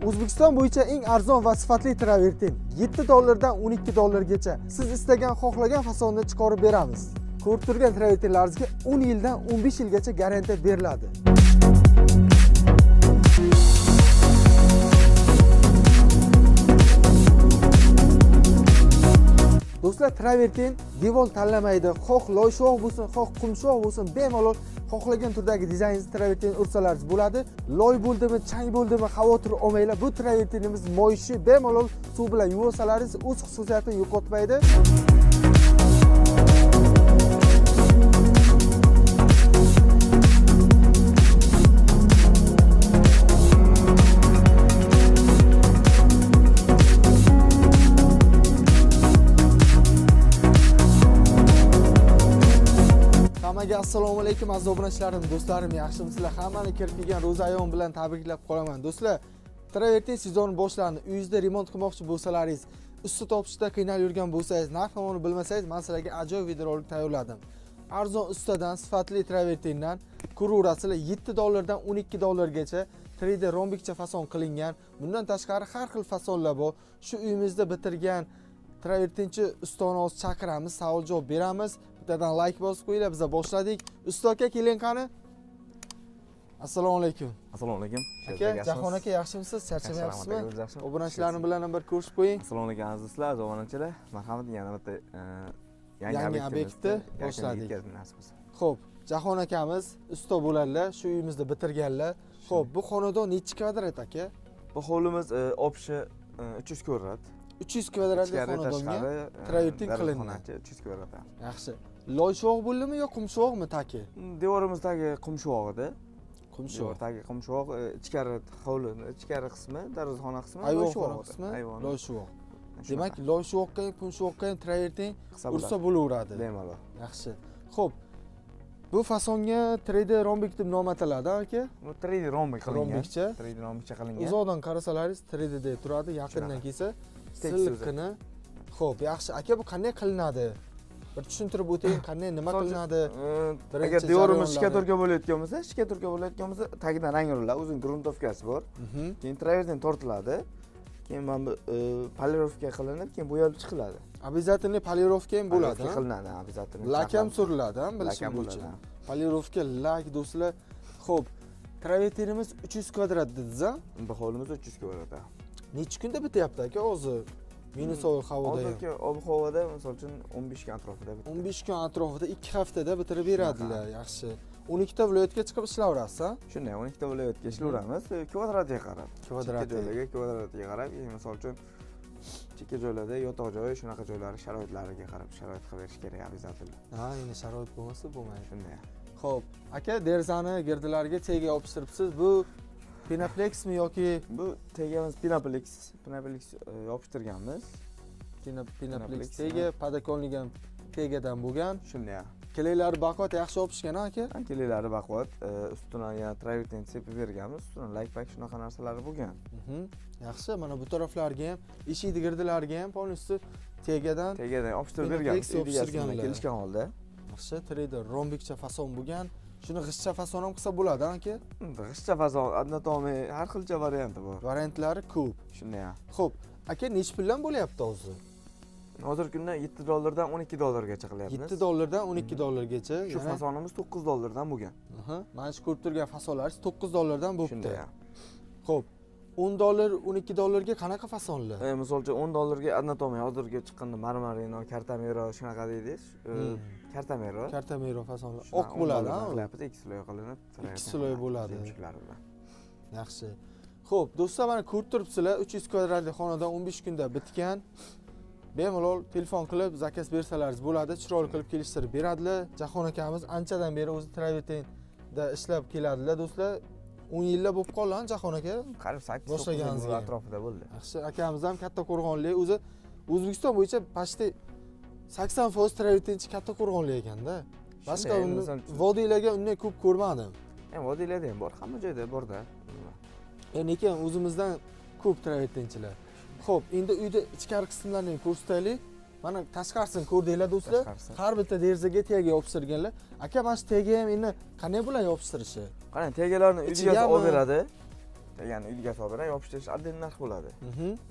O'zbekiston bo'yicha eng arzon va sifatli travertin $7 dan $12 gacha. Siz istagan, xohlagan fasonda chiqarib beramiz. Ko'rib turgan travertinlaringizga 10 yildan 15 yilgacha garantiya beriladi. Do'stlar, travertin devor tanlamaydi. Xoh loyshoq bo'lsin, xoh qumshoq bo'lsin, bemalol xohlagan turdagi dizayningizni travertin ursalaringiz bo'ladi. Loy bo'ldimi, chang bo'ldimi, xavotir olmanglar. Bu travertinimiz moyishi bemalol suv bilan yuvarsalaringiz o'z xususiyatini yo'qotmaydi. Assalomu alaykum aziz obunachilarim, do'stlarim, yaxshimisizlar? Hammani kirib kelgan Ro'zayom bilan tabriklab qolaman. Do'stlar, travertin sezoni boshlandi. Uyingizda remont qilmoqchi bo'lsalaringiz, usta topishda qiynalib yurgan bo'lsangiz, narx-navoni bilmasangiz, men sizlarga ajoyib videorolik tayyorladim. Arzon ustadan, sifatli travertindan ko'raverasizlar, $7 dan $12 gacha 3D rombikcha fason qilingan. Bundan tashqari har xil fasonlar bor. Shu uyimizda bitirgan travertinchi ustani o'z chaqiramiz, savol-javob beramiz. Bittadan like bosib qo'yinglar, biz boshladik. Usta aka, keling qani. Assalomu alaykum. Assalomu alaykum. Aka, Jahon aka, yaxshimisiz? Charchamayapsizmi? Obunachilarni bilan bir ko'rishib qo'ying. Assalomu alaykum aziz do'stlar, obunachilar. Marhamat, yana bitta yangi obyektni boshladik. Xo'p, Jahon akamiz usta bo'ladilar, shu uyimizda bitirganlar. Xo'p, bu xonadon necha kvadrat aka? Bu hovlimiz obshi 300 kvadrat. 300 kvadratli xonadonga travertin qilingan. 300 kvadrat. Yaxshi. Loyshoq bo'ldimi yo qumshoqmi taki? Devorimizdagi qumshoq edi. Qumshoq. Devordagi qumshoq, ichkari hovli, ichkari qismi, darvozaxona qismi, ayvon qismi loyshoq. Demak, loyshoqqa ham, qumshoqqa ham travertin ursa bo'laveradi. Bemalol. Yaxshi. Xo'p. Bu fasonga 3D rombik deb nom ataladi aka? Bu 3D rombik qilingan. Rombikcha. 3D rombikcha qilingan. Uzoqdan qarasalaringiz 3D deb turadi, yaqindan kelsa silqini. Xo'p, yaxshi. Aka, bu qanday qilinadi? Bir tushuntirib o'ting, qanday, nima qilinadi? Agar devorimiz shikatorka bo'layotgan bo'lsa, tagidan rang uriladi, o'zining gruntovkasi bor. Keyin travertin tortiladi. Keyin mana bu polirovka qilinib, keyin bo'yalib chiqiladi. Обязательно polirovka ham bo'ladi. Qilinadi, обязательно. Lak ham suriladi, bilishim bo'yicha. Polirovka, lak do'stlar. Xo'p, travertinimiz 300 kvadrat dedingiz-a? Bu hovlimiz 300 kvadrat. Necha kunda bityapti aka hozir? Meni sovuq havoda. Hozirgi ob-havoda, misol uchun 15 kun atrofida bitadi. 15 kun atrofida 2 haftada bitirib beradilar. Yaxshi. 12 ta viloyatga chiqib ishlayverasiz-a? Shunday, 12 ta viloyatga ishlayveramiz. Kvadratiga qarab. Kvadratiga qarab, misol uchun chekka joylarda yotoq joyi, shunaqa joylari sharoitlariga qarab sharoit qilib berish kerak обязательно. Ha, endi sharoit bo'lmasa bo'lmaydi. Shunday. Xo'p, aka, derzani girdilarga tega yopishtiribsiz. Bu Pinaplex mi yoki bu tegamiz Pinaplex yopishtirganmiz. Pinaplex tega, padakonligan tegadan bo'lgan. Shunday. Kelaylari baquvvat yaxshi yopishgan aka? Kelaylari baquvvat, ustidan yana travertin sepib berganmiz. Ustidan like-pak shunaqa narsalari bo'lgan. Yaxshi, mana bu taraflarga ham, eshik girdilarga ham polностью tegadan yopishtirib berganmiz. Kelishgan holda. Yaxshi, 3D rombikcha fason bo'lgan. Shuni g'ishcha fason ham qilsa bo'ladi, aka? G'ishcha fason, однотомный, har xilcha varianti bor. Variantlari ko'p. Shunday. Xo'p, aka, nech puldan bo'lyapti hozir? Hozirgi kunda $7 dan $12 gacha qilyapmiz. $7 dan $12 gacha. Shu fasonimiz $9 dan bo'lgan. Mana shu ko'rib turgan fasonlaringiz $9 dan bo'libdi. Shunday. Xo'p, $10, $12 ga qanaqa fasonlar? Misol uchun $10 ga однотомный, hozirgi chiqqanda marmarino, kartamero shunaqa deydiz. Kartamero fasonlar. Oq bo'ladi, ha? Qilyapmiz, 2 sloy qilinib, 2 sloy bo'ladi. bilan. Yaxshi. Xo'p, do'stlar, mana ko'rib turibsizlar, 300 kvadratli xonadon 15 kunda bitgan. Bemalol telefon qilib zakaz bersalaringiz bo'ladi, chiroyli qilib kelishtirib beradilar. Jahon akamiz anchadan beri o'zi travertinda ishlab keladilar, do'stlar. 10 yillar bo'lib qolgan Jahon aka. Qarib 8-9 yil atrofida bo'ldi. Yaxshi, akamiz ham katta qo'rg'onlik, o'zi O'zbekiston bo'yicha почти 80% travertinchi katta qo'rg'onlik ekanda. Boshqa vodiylarga unday ko'p ko'rmadim. Vodiylarda ham bor, hamma joyda bor-da. Lekin o'zimizdan ko'p travertinchilar. Xo'p, endi uyda ichkari qismlarni ko'rsataylik. Mana tashqarisini ko'rdinglar do'stlar. Har bitta derazaga tega yopishtirganlar. Aka, mana shu tega ham endi qanday bo'ladi yopishtirishi? Qarang, tegalarni uyga olib beradi. Tegani uyga solib berib, yopishtirish oddiy narx bo'ladi.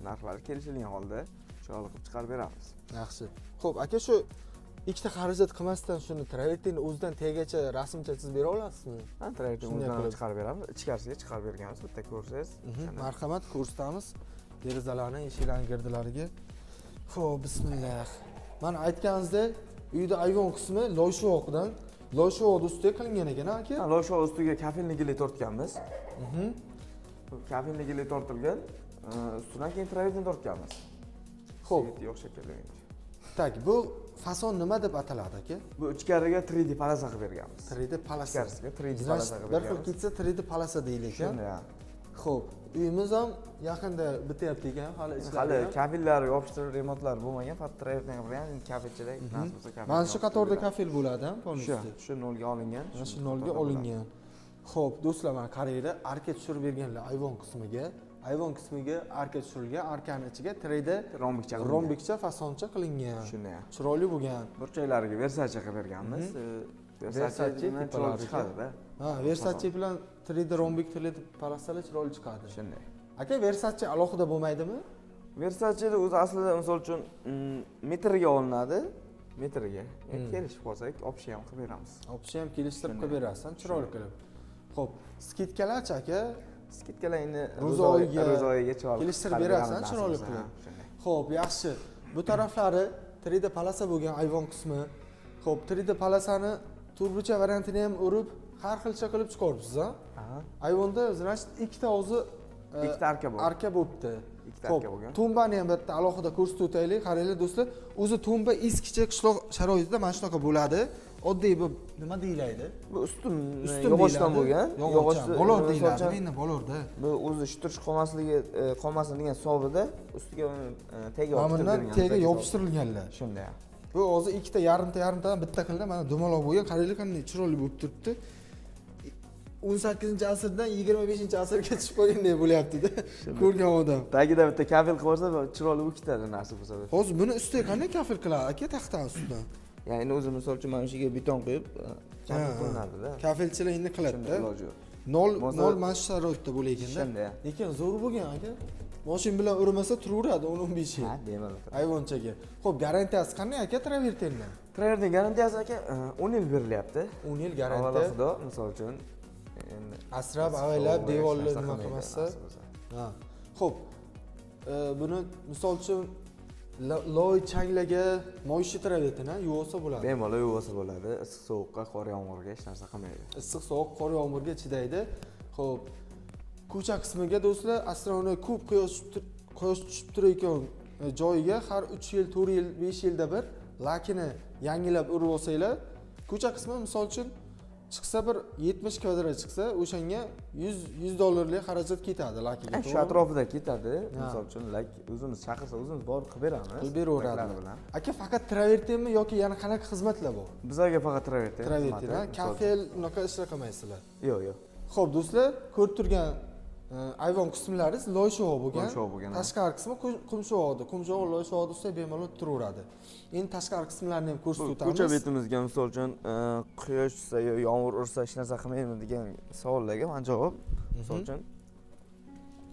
Narxlari kelishilgan holda chiroyli qilib chiqarib beramiz. Yaxshi. Xo'p, aka shu ikkita xarajat qilmasdan shuni travertinni o'zidan tegacha rasmcha chizib bera olasizmi? Ha, travertin o'zidan chiqarib beramiz. Ichkarisiga chiqarib berganmiz. Bitta ko'rsangiz. Marhamat, ko'rsatamiz. Derazalarni, eshiklarning girdilariga. Xo'p, bismillah. Mana aytganingizdek, uyda ayvon qismi loyshovoqdan, loyshovoqni ustiga qilingan ekan, aka? Ha, loyshovoq ustiga kafelni gili tortganmiz. Kafelni gili tortilgan, ustidan keyin travertin tortganmiz. Xo'p, yo'q shekilli. Tak, bu fason nima deb ataladi, aka? Bu ichkariga 3D palasa qilib berganmiz. 3D palasa. Ichkarisiga 3D palasa qilib Bir xil berganmiz. ketsa 3D palasa deylik ekan. Shunday. Xo'p, uyimiz ham yaqinda bityapti ekan, hali ishlari. Hali kafellari yopishtirib remontlar bo'lmagan, faqat travertin qilgan, endi kafelchilar nasib bo'lsa kafel. Mana shu qatorda kafel bo'ladi, ham polностью. Shu nolga olingan. Mana shu nolga olingan. Xo'p, do'stlar, mana qaranglar, arka tushirib berganlar ayvon qismiga. Ayvon qismiga arka tushirilgan, arkaning ichiga 3D rombikcha fasoncha qilingan. Shunday. Chiroyli bo'lgan. Burchaklariga Versace qilib berganmiz. Versace chiroyli chiqadi-da. Ha, Versace bilan 3D rombik 3D palasalar chiroyli chiqadi. Shunday. Aka, Versace alohida bo'lmaydimi? Versace'ni o'zi aslida misol uchun metrga olinadi. Metrga. Kelishib qolsak, option ham qilib beramiz. Option ham kelishtirib qilib berasiz, chiroyli qilib. Xo'p, skidkalar-chi aka? Skidkalar endi ro'zoyiga chiroyli kelishtirib berasiz, chiroyli qilib. Xo'p, yaxshi. Bu taraflari 3D palasa bo'lgan ayvon qismi. Xo'p, 3D palasani turbucha variantini ham urib, har xilcha qilib chiqaribsiz, ha? Ayvonda, значит, ikkita o'zi ikkita arka bor. Arka bo'libdi. Ikkita arka bo'lgan. Tumbani ham bitta alohida ko'rsatib o'taylik. Qaranglar do'stlar, o'zi tumba eskicha qishloq sharoitida mana shunaqa bo'ladi. Oddiy bu nima deyiladi? Bu ustun yog'ochdan bo'lgan. Yog'ochdan. Bolor deyiladi, endi bolorda. Bu o'zi shtirish qolmasin degan hisobida ustiga tega yopishtirilgan. Mana tega yopishtirilganlar. Shunday. Bu o'zi ikkita yarimtadan bitta qildi. Mana dumaloq bo'lgan. Qaranglar qanday chiroyli bo'lib turibdi. 18-asrdan 25-asrga tushib qolgandek bo'lyapti-da. Ko'rgan odam. Tagida bitta kafel qilib olsa, chiroyli bo'lib ketadi nasib bo'lsa. Hozir buni ustiga qanday kafel qiladi aka, taxtani ustidan? Ya'ni o'zi misol uchun mana shuga beton qo'yib, kafel qilinadi-da. Kafelchilar endi qiladi-da. Nol mana shu sharoitda bo'lar-ekanda. Shunday. Lekin zo'r bo'lgan aka. Mashin bilan urmasa turaveradi 10-15 yil. Ha, bemalol. Ayvonchaga. Xo'p, garantiyasi qanday aka travertinni? Travertin garantiyasi aka 10 yil berilyapti. 10 yil garantiya. Avvalo xudo, misol uchun endi asrab avaylab devorlar nima qilmasa. Ha. Xo'p. Buni misol uchun loy changlarga moyshi travertin yuvsa bo'ladi. Bemalol yuvsa bo'ladi. Issiq sovuqqa, qor yomg'irga hech narsa qilmaydi. Issiq sovuq, qor yomg'irga chidaydi. Xo'p. Ko'cha qismiga do'stlar, astronomga ko'p quyosh tushib turayotgan joyiga har 3 yil, 4 yil, 5 yilda bir lakini yangilab urib olsanglar, ko'cha qismi misol uchun chiqsa bir 70 kvadrat chiqsa, o'shanga 100 dollarlik xarajat ketadi lakiga. Shu atrofida ketadi. Misol uchun lak o'zimiz chaqirsa, o'zimiz borib qilib beramiz. Qilib beraveradi. Aka, faqat travertinmi yoki yana qanaqa xizmatlar bor? Bizlarga faqat travertin. Travertin, kafel unaqa ishlar qilmaysizlar. Yo'q. Xo'p, do'stlar, ko'rib turgan ayvon qismlaringiz loyshovoq bo'lgan. Tashqari qismi qumshovoqda. Qumshovoq loyshovoqda ustida bemalol turaveradi. Endi tashqari qismlarini ham ko'rsatib o'tamiz. Ko'cha betimizga misol uchun quyosh tushsa yo yomg'ir ursa hech narsa qilmaymi degan savollarga men javob. Misol uchun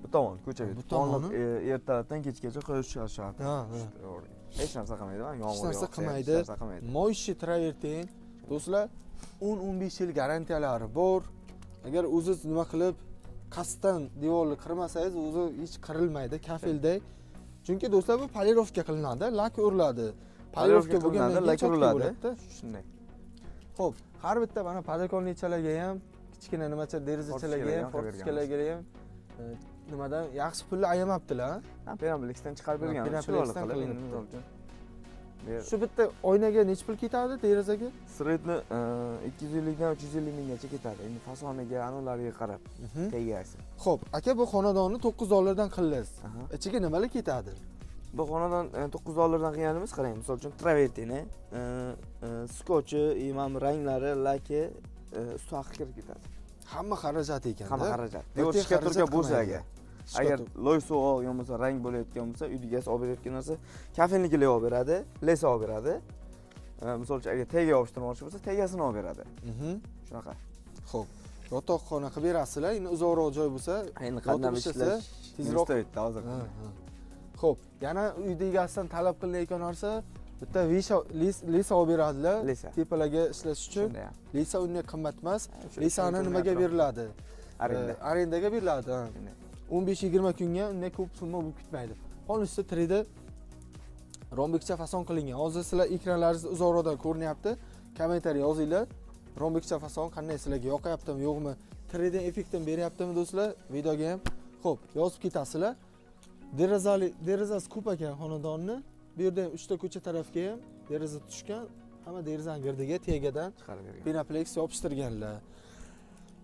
bu tomon ko'cha beti. Bu tomon ertalabdan kechgacha quyosh tushardi. Hech narsa qilmaydi, yomg'ir hech narsa qilmaydi. Moyshi travertin do'stlar 10-15 yil garantiyalari bor. Agar o'zingiz nima qilib qasddan devorni qirmasangiz, o'zi hech qirilmaydi, kafelday. Chunki do'stlar bu polirovka qilinadi, lak uriladi. Polirovka bo'lganda lak uriladi. Shunday. Xo'p, har bitta mana podokonichalarga ham, kichkina nimacha derazachalarga ham, fortikalarga ham nimadan yaxshi pulni ayamabdilar. Ha, Perablixdan chiqarib berganmiz. Chiroyli qilib. Shu bitta oynaga necha pul ketadi derazaga? Sredni 250 dan 350 minggacha ketadi. Endi fasoniga, anulariga qarab, tegasi. Xo'p, aka, bu xonadonni 9 dollardan qilasiz. Ichiga nimalar ketadi? Bu xonadon 9 dollardan qilganimiz, qarang, misol uchun travertini, skochi, mana ranglari, laki, usti haqi kirib ketadi. Hamma xarajat ekan. Hamma xarajat. Devor shikaturka bo'lsa agar loy sovuq bo'lmasa, rang bo'layotgan bo'lsa, uyda gaz olib berayotgan narsa, kafelnikilar olib beradi, lesa olib beradi. Misol uchun agar tega yopishtirmoqchi bo'lsa, tegasini olib beradi. Shunaqa. Xo'p. yotoqxona qilib berasizlar. Endi uzoqroq joy bo'lsa, Endi qanday ishlash tezroq. hozir. Xo'p, yana uyda egasidan talab qilinayotgan narsa bitta lisa olib beradilar. Lisa. Tepalarga ishlash uchun. Shunday ham. Lisa unga qimmat emas. Shu Lisani nimaga beriladi? Arenda. Arendaga beriladi. 15-20 kunga undan ko'p summa bo'lib ketmaydi. Qolishsa 3D rombikcha fason qilingan. Hozir sizlar ekranlaringizda uzoqroqdan ko'rinyapti. Kommentariy yozinglar. Rombikcha fason qanday sizlarga yoqayaptimi, yo'qmi? 3D effektini beryaptimi do'stlar? Videoga ham. Xo'p, yozib ketasizlar. Derazasi ko'p ekan xonadonni. Bu yerda ham 3 ta ko'cha tarafga ham deraza tushgan. Hamma derazani girdiga tegadan Chiqarib bergan. Pinaplex yopishtirganlar.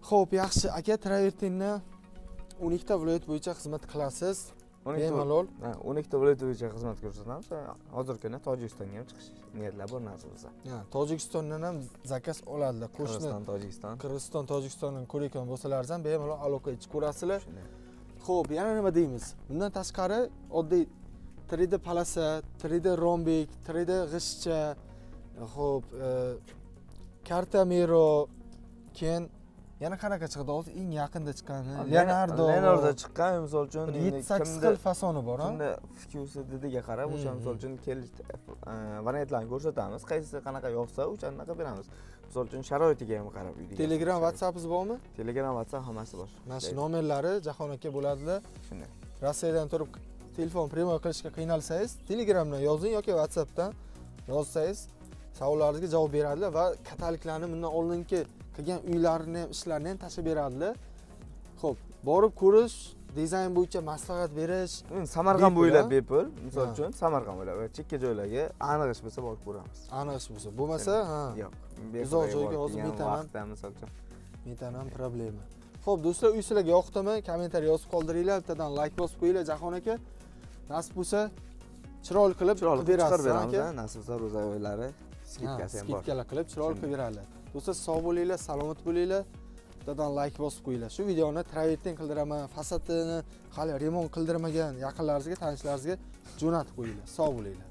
Xo'p, yaxshi aka, travertinni 12 ta viloyat bo'yicha xizmat qilasiz. Bemalol. 12 ta viloyat bo'yicha xizmat ko'rsatamiz. Hozirgi kunda Tojikistonga ham chiqish niyatlar bor nasib bo'lsa. Tojikistondan ham zakaz oladilar. Qo'shni Qirg'iziston, Tojikistondan ko'rayotgan bo'lsalaringiz ham bemalol aloqa ichib ko'rasizlar. Xo'p, yana nima deymiz? Bundan tashqari oddiy 3D palasa, 3D rombik, 3D g'ishcha, xo'p, karta mero, keyin yana qanaqa chiqdi? Hozir eng yaqinda chiqqani Leonardo chiqqan, misol uchun 7-8 xil fasoni bor, ha? Shunda FQSDga qarab, o'sha misol uchun variantlarni ko'rsatamiz. Qaysi qanaqa yoqsa, o'shanaqa beramiz. Misol uchun sharoitiga ham qarab uyda. Telegram, WhatsAppingiz bormi? Telegram, WhatsApp hammasi bor. Mana shu nomerlari Jahon aka bo'ladilar. Shunday. Rossiyadan turib telefon primoy qilishga qiynalsangiz, Telegramdan yozing yoki WhatsAppdan yozsangiz, savollaringizga javob beradilar va kataliklarni bundan oldingi qilgan uylarini ham, ishlarini ham tashib beradilar. Xo'p, borib ko'rish, dizayn bo'yicha maslahat berish. Samarqand bo'ylab bepul, misol uchun Samarqand bo'ylab chekka joylarga aniq ish bo'lsa borib ko'ramiz. Aniq ish bo'lsa, bo'lmasa, yo'q. Uzoq joyga hozir metaman, misol uchun. Metaman problema. Xo'p, do'stlar, uy sizlarga yoqdimi? Kommentariy yozib qoldiringlar, bittadan like bosib qo'yinglar Jahon aka. Nasib bo'lsa, chiroyli qilib berasiz aka. Nasib bo'lsa ro'za oylari skidkasi ham bor. Skidkalar qilib chiroyli qilib beradilar. Do'stlar, sog' bo'linglar, salomat bo'linglar. Bittadan like bosib qo'yinglar. Shu videoni travertin qildiraman, fasadini hali remont qildirmagan yaqinlaringizga, tanishlaringizga jo'natib qo'yinglar. Sog' bo'linglar.